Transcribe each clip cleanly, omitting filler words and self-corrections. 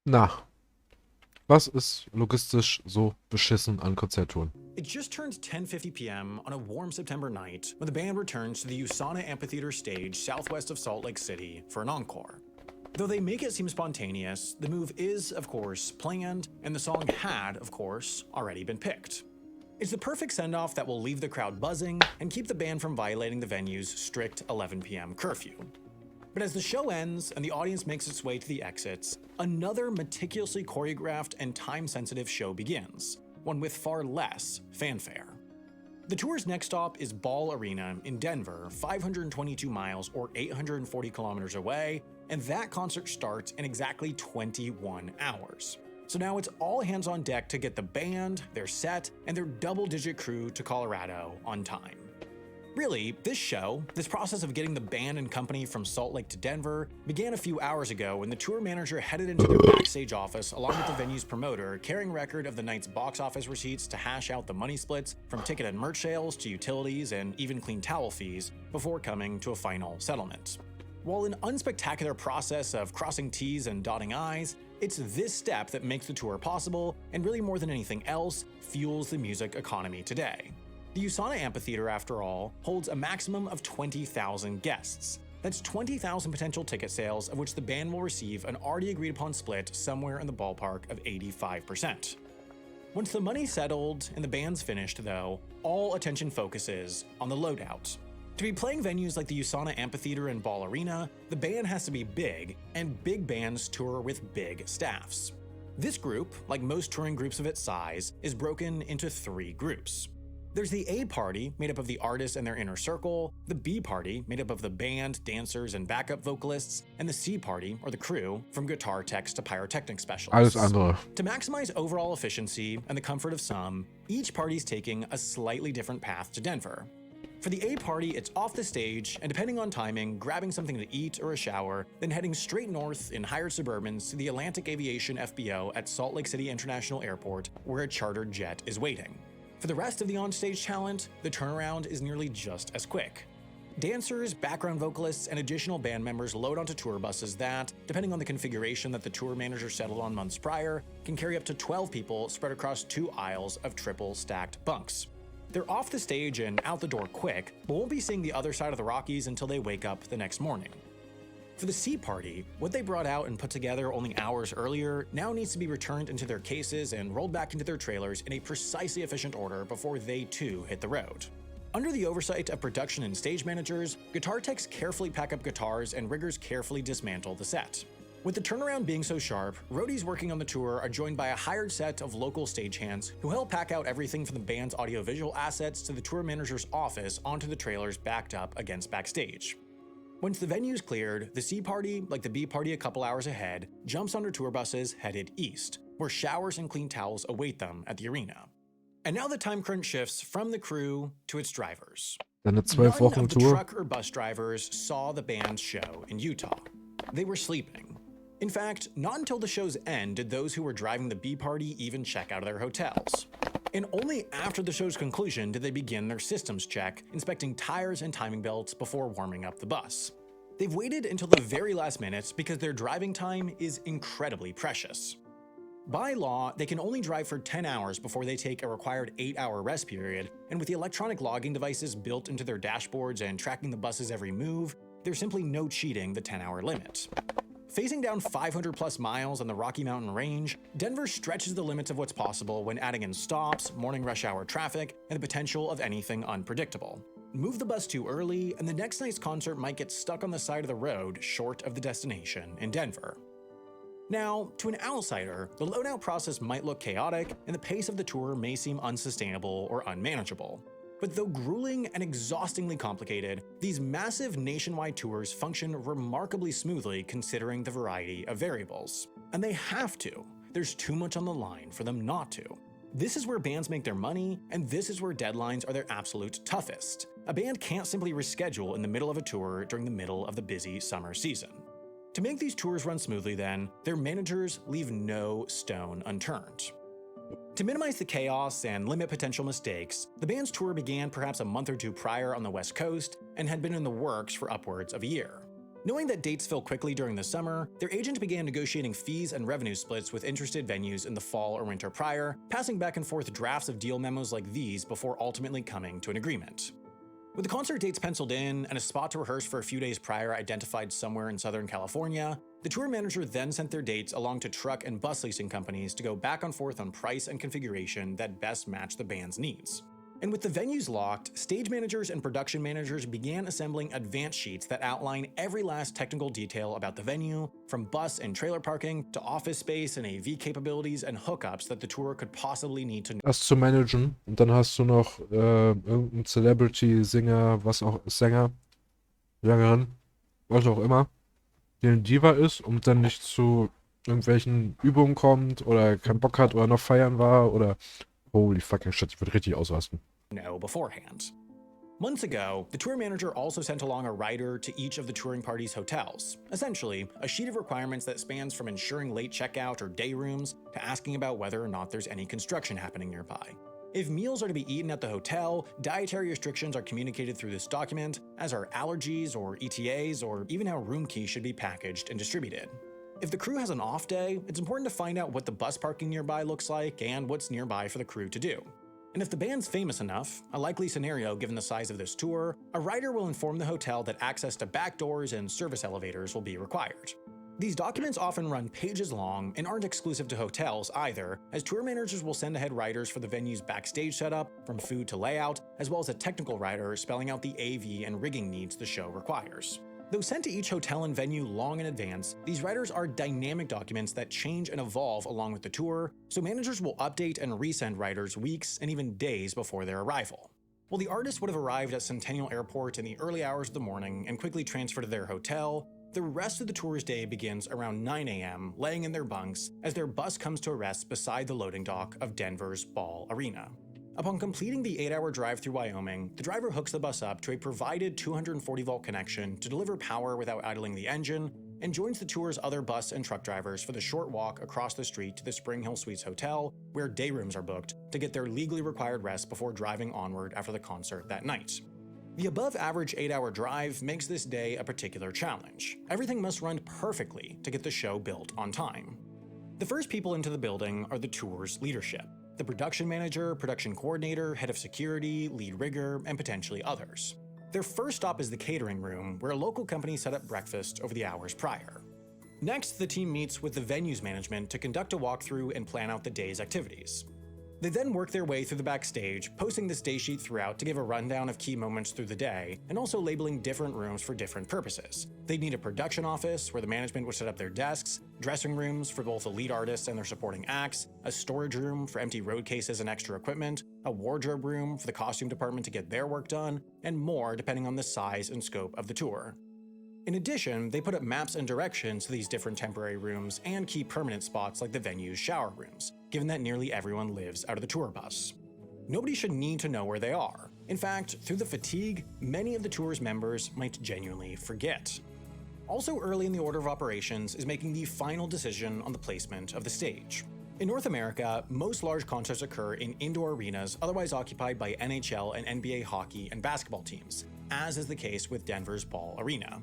Na, was ist logistisch so beschissen an Konzerttouren? It just turned 10:50 p.m. on a warm September night when the band returns to the USANA Amphitheater stage southwest of Salt Lake City for an encore. Though they make it seem spontaneous, the move is, of course, planned, and the song had, of course, already been picked. It's the perfect send-off that will leave the crowd buzzing and keep the band from violating the venue's strict 11 p.m. curfew. But as the show ends and the audience makes its way to the exits, another meticulously choreographed and time-sensitive show begins, one with far less fanfare. The tour's next stop is Ball Arena in Denver, 522 miles or 840 kilometers away, and that concert starts in exactly 21 hours. So now it's all hands on deck to get the band, their set, and their double-digit crew to Colorado on time. Really, this process of getting the band and company from Salt Lake to Denver, began a few hours ago when the tour manager headed into their backstage office along with the venue's promoter, carrying record of the night's box office receipts to hash out the money splits from ticket and merch sales to utilities and even clean towel fees before coming to a final settlement. While an unspectacular process of crossing T's and dotting I's, it's this step that makes the tour possible and really more than anything else, fuels the music economy today. The USANA Amphitheater, after all, holds a maximum of 20,000 guests. That's 20,000 potential ticket sales, of which the band will receive an already agreed upon split somewhere in the ballpark of 85%. Once the money's settled and the band's finished, though, all attention focuses on the loadout. To be playing venues like the USANA Amphitheater and Ball Arena, the band has to be big, and big bands tour with big staffs. This group, like most touring groups of its size, is broken into three groups. There's the A party, made up of the artists and their inner circle, the B party, made up of the band, dancers, and backup vocalists, and the C party, or the crew, from guitar techs to pyrotechnic Alles specialists. andere. To maximize overall efficiency and the comfort of some, each party's taking a slightly different path to Denver. For the A party, it's off the stage, and depending on timing, grabbing something to eat or a shower, then heading straight north in hired Suburbans to the Atlantic Aviation FBO at Salt Lake City International Airport, where a chartered jet is waiting. For the rest of the onstage talent, the turnaround is nearly just as quick. Dancers, background vocalists, and additional band members load onto tour buses that, depending on the configuration that the tour manager settled on months prior, can carry up to 12 people spread across 2 aisles of triple stacked bunks. They're off the stage and out the door quick, but won't be seeing the other side of the Rockies until they wake up the next morning. For the C party, what they brought out and put together only hours earlier now needs to be returned into their cases and rolled back into their trailers in a precisely efficient order before they too hit the road. Under the oversight of production and stage managers, guitar techs carefully pack up guitars and riggers carefully dismantle the set. With the turnaround being so sharp, roadies working on the tour are joined by a hired set of local stagehands who help pack out everything from the band's audiovisual assets to the tour manager's office onto the trailers backed up against backstage. Once the venue's cleared, the C party, like the B party a couple hours ahead, jumps onto tour buses headed east, where showers and clean towels await them at the arena. And now the time crunch shifts from the crew to its drivers. Deine 12 None Wochen of the Tour. truck or bus drivers saw the band's show in Utah. They were sleeping. In fact, not until the show's end did those who were driving the B party even check out of their hotels. And only after the show's conclusion did they begin their systems check, inspecting tires and timing belts before warming up the bus. They've waited until the very last minutes because their driving time is incredibly precious. By law, they can only drive for 10 hours before they take a required 8-hour rest period, and with the electronic logging devices built into their dashboards and tracking the bus's every move, there's simply no cheating the 10-hour limit. Phasing down 500 plus miles on the Rocky Mountain Range, Denver stretches the limits of what's possible when adding in stops, morning rush hour traffic, and the potential of anything unpredictable. Move the bus too early, and the next night's concert might get stuck on the side of the road short of the destination in Denver. Now, to an outsider, the loadout process might look chaotic, and the pace of the tour may seem unsustainable or unmanageable. But though grueling and exhaustingly complicated, these massive nationwide tours function remarkably smoothly considering the variety of variables. And they have to. There's too much on the line for them not to. This is where bands make their money, and this is where deadlines are their absolute toughest. A band can't simply reschedule in the middle of a tour during the middle of the busy summer season. To make these tours run smoothly then, their managers leave no stone unturned. To minimize the chaos and limit potential mistakes, the band's tour began perhaps a month or two prior on the West Coast and had been in the works for upwards of a year. Knowing that dates fill quickly during the summer, their agent began negotiating fees and revenue splits with interested venues in the fall or winter prior, passing back and forth drafts of deal memos like these before ultimately coming to an agreement. With the concert dates penciled in and a spot to rehearse for a few days prior identified somewhere in Southern California, the tour manager then sent their dates along to truck and bus leasing companies to go back and forth on price and configuration that best matched the band's needs. And with the venues locked, stage managers and production managers began assembling advance sheets that outline every last technical detail about the venue, from bus and trailer parking to office space and AV capabilities and hookups that the tour could possibly need to. Das zu managen. Und dann hast du noch irgendeinen Celebrity-Singer, Sänger, Sängerin, was auch immer, der ein Diva ist und dann nicht zu irgendwelchen Übungen kommt oder keinen Bock hat oder noch feiern war oder holy fucking shit, ich würde richtig ausrasten. Know beforehand. Months ago, the tour manager also sent along a rider to each of the touring party's hotels, essentially a sheet of requirements that spans from ensuring late checkout or day rooms to asking about whether or not there's any construction happening nearby. If meals are to be eaten at the hotel, dietary restrictions are communicated through this document, as are allergies or ETAs, or even how room keys should be packaged and distributed. If the crew has an off day, it's important to find out what the bus parking nearby looks like and what's nearby for the crew to do. And if the band's famous enough, a likely scenario given the size of this tour, a rider will inform the hotel that access to back doors and service elevators will be required. These documents often run pages long and aren't exclusive to hotels either, as tour managers will send ahead writers for the venue's backstage setup, from food to layout, as well as a technical writer spelling out the AV and rigging needs the show requires. Though sent to each hotel and venue long in advance, these writers are dynamic documents that change and evolve along with the tour, so managers will update and resend writers weeks and even days before their arrival. While the artists would have arrived at Centennial Airport in the early hours of the morning and quickly transferred to their hotel, the rest of the tour's day begins around 9 a.m., laying in their bunks as their bus comes to a rest beside the loading dock of Denver's Ball Arena. Upon completing the 8-hour drive through Wyoming, the driver hooks the bus up to a provided 240-volt connection to deliver power without idling the engine, and joins the tour's other bus and truck drivers for the short walk across the street to the Spring Hill Suites Hotel, where day rooms are booked to get their legally required rest before driving onward after the concert that night. The above-average 8-hour drive makes this day a particular challenge. Everything must run perfectly to get the show built on time. The first people into the building are the tour's leadership: the production manager, production coordinator, head of security, lead rigger, and potentially others. Their first stop is the catering room, where a local company set up breakfast over the hours prior. Next, the team meets with the venue's management to conduct a walkthrough and plan out the day's activities. They then work their way through the backstage, posting this day sheet throughout to give a rundown of key moments through the day, and also labeling different rooms for different purposes. They'd need a production office, where the management would set up their desks, dressing rooms for both the lead artists and their supporting acts, a storage room for empty road cases and extra equipment, a wardrobe room for the costume department to get their work done, and more depending on the size and scope of the tour. In addition, they put up maps and directions to these different temporary rooms and key permanent spots like the venue's shower rooms, given that nearly everyone lives out of the tour bus. Nobody should need to know where they are. In fact, through the fatigue, many of the tour's members might genuinely forget. Also early in the order of operations is making the final decision on the placement of the stage. In North America, most large concerts occur in indoor arenas otherwise occupied by NHL and NBA hockey and basketball teams, as is the case with Denver's Ball Arena.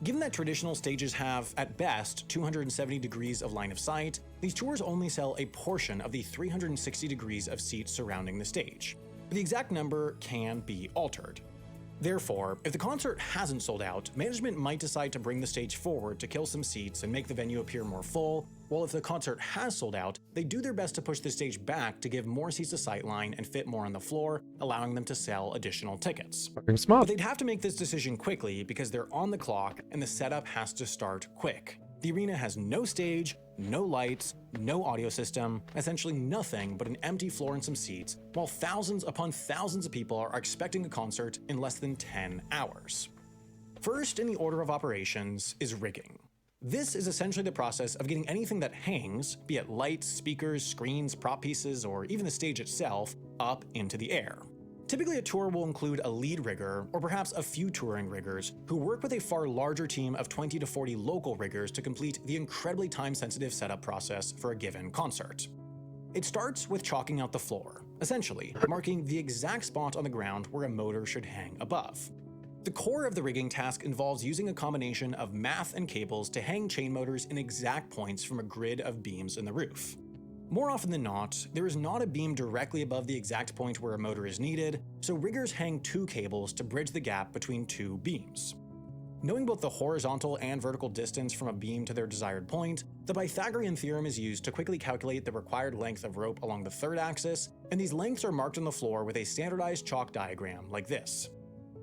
Given that traditional stages have, at best, 270 degrees of line of sight, these tours only sell a portion of the 360 degrees of seats surrounding the stage. But the exact number can be altered. Therefore, if the concert hasn't sold out, management might decide to bring the stage forward to kill some seats and make the venue appear more full, while if the concert has sold out, they do their best to push the stage back to give more seats to sightline and fit more on the floor, allowing them to sell additional tickets. Fucking smart. But they'd have to make this decision quickly because they're on the clock and the setup has to start quick. The arena has no stage, no lights, no audio system, essentially nothing but an empty floor and some seats, while thousands upon thousands of people are expecting a concert in less than 10 hours. First in the order of operations is rigging. This is essentially the process of getting anything that hangs, be it lights, speakers, screens, prop pieces, or even the stage itself, up into the air. Typically, a tour will include a lead rigger, or perhaps a few touring riggers, who work with a far larger team of 20 to 40 local riggers to complete the incredibly time-sensitive setup process for a given concert. It starts with chalking out the floor, essentially marking the exact spot on the ground where a motor should hang above. The core of the rigging task involves using a combination of math and cables to hang chain motors in exact points from a grid of beams in the roof. More often than not, there is not a beam directly above the exact point where a motor is needed, so riggers hang two cables to bridge the gap between two beams. Knowing both the horizontal and vertical distance from a beam to their desired point, the Pythagorean theorem is used to quickly calculate the required length of rope along the third axis, and these lengths are marked on the floor with a standardized chalk diagram like this.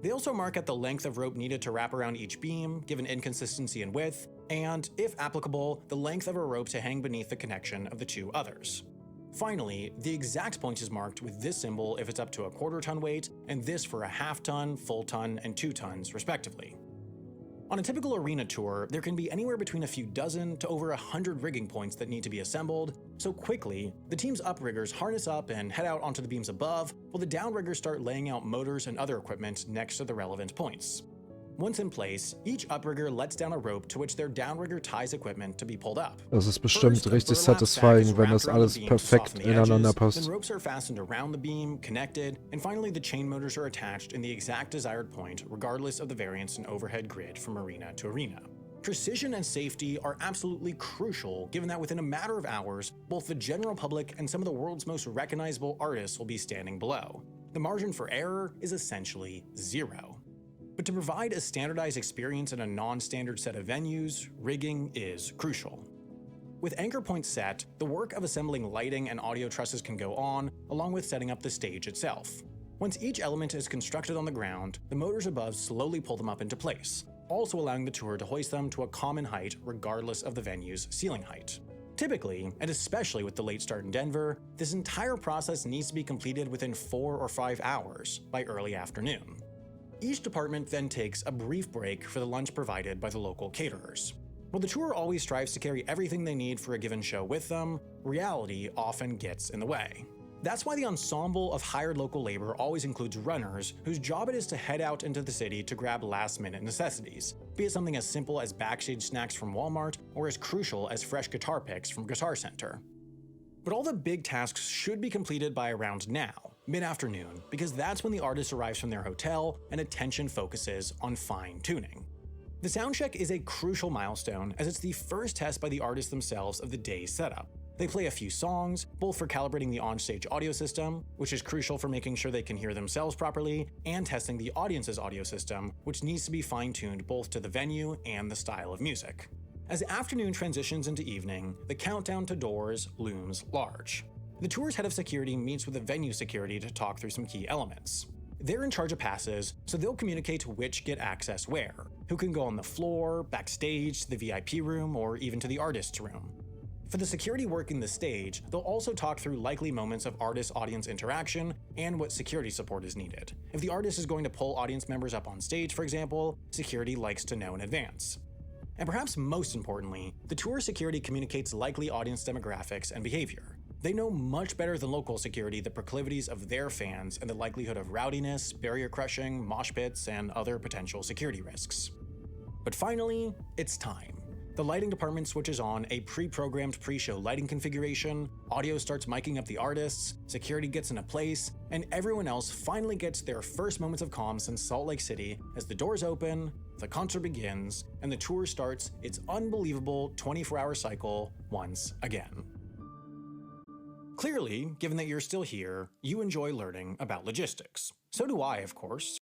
They also mark out the length of rope needed to wrap around each beam, given inconsistency in width, and, if applicable, the length of a rope to hang beneath the connection of the two others. Finally, the exact point is marked with this symbol if it's up to a quarter-ton weight, and this for a half-ton, full-ton, and 2 tons, respectively. On a typical arena tour, there can be anywhere between a few dozen to over 100 rigging points that need to be assembled, so quickly, the team's upriggers harness up and head out onto the beams above, while the downriggers start laying out motors and other equipment next to the relevant points. Once in place, each uprigger lets down a rope to which their downrigger ties equipment to be pulled up. Das ist bestimmt richtig satisfying, wenn das alles perfekt ineinander passt. Then ropes are fastened around the beam, connected, and finally the chain motors are attached in the exact desired point, regardless of the variance in overhead grid from arena to arena. Precision and safety are absolutely crucial, given that within a matter of hours, both the general public and some of the world's most recognizable artists will be standing below. The margin for error is essentially zero. But to provide a standardized experience in a non-standard set of venues, rigging is crucial. With anchor points set, the work of assembling lighting and audio trusses can go on, along with setting up the stage itself. Once each element is constructed on the ground, the motors above slowly pull them up into place, also allowing the tour to hoist them to a common height regardless of the venue's ceiling height. Typically, and especially with the late start in Denver, this entire process needs to be completed within 4 or 5 hours by early afternoon. Each department then takes a brief break for the lunch provided by the local caterers. While the tour always strives to carry everything they need for a given show with them, reality often gets in the way. That's why the ensemble of hired local labor always includes runners whose job it is to head out into the city to grab last-minute necessities, be it something as simple as backstage snacks from Walmart or as crucial as fresh guitar picks from Guitar Center. But all the big tasks should be completed by around now, mid-afternoon, because that's when the artist arrives from their hotel and attention focuses on fine-tuning. The soundcheck is a crucial milestone as it's the first test by the artists themselves of the day's setup. They play a few songs, both for calibrating the onstage audio system, which is crucial for making sure they can hear themselves properly, and testing the audience's audio system, which needs to be fine-tuned both to the venue and the style of music. As afternoon transitions into evening, the countdown to doors looms large. The tour's head of security meets with the venue security to talk through some key elements. They're in charge of passes, so they'll communicate which get access where, who can go on the floor, backstage, to the VIP room, or even to the artist's room. For the security working the stage, they'll also talk through likely moments of artist-audience interaction and what security support is needed. If the artist is going to pull audience members up on stage, for example, security likes to know in advance. And perhaps most importantly, the tour security communicates likely audience demographics and behavior. They know much better than local security the proclivities of their fans and the likelihood of rowdiness, barrier crushing, mosh pits, and other potential security risks. But finally, it's time. The lighting department switches on a pre-programmed pre-show lighting configuration, audio starts miking up the artists, security gets into place, and everyone else finally gets their first moments of calm since Salt Lake City as the doors open, the concert begins, and the tour starts its unbelievable 24-hour cycle once again. Clearly, given that you're still here, you enjoy learning about logistics. So do I, of course.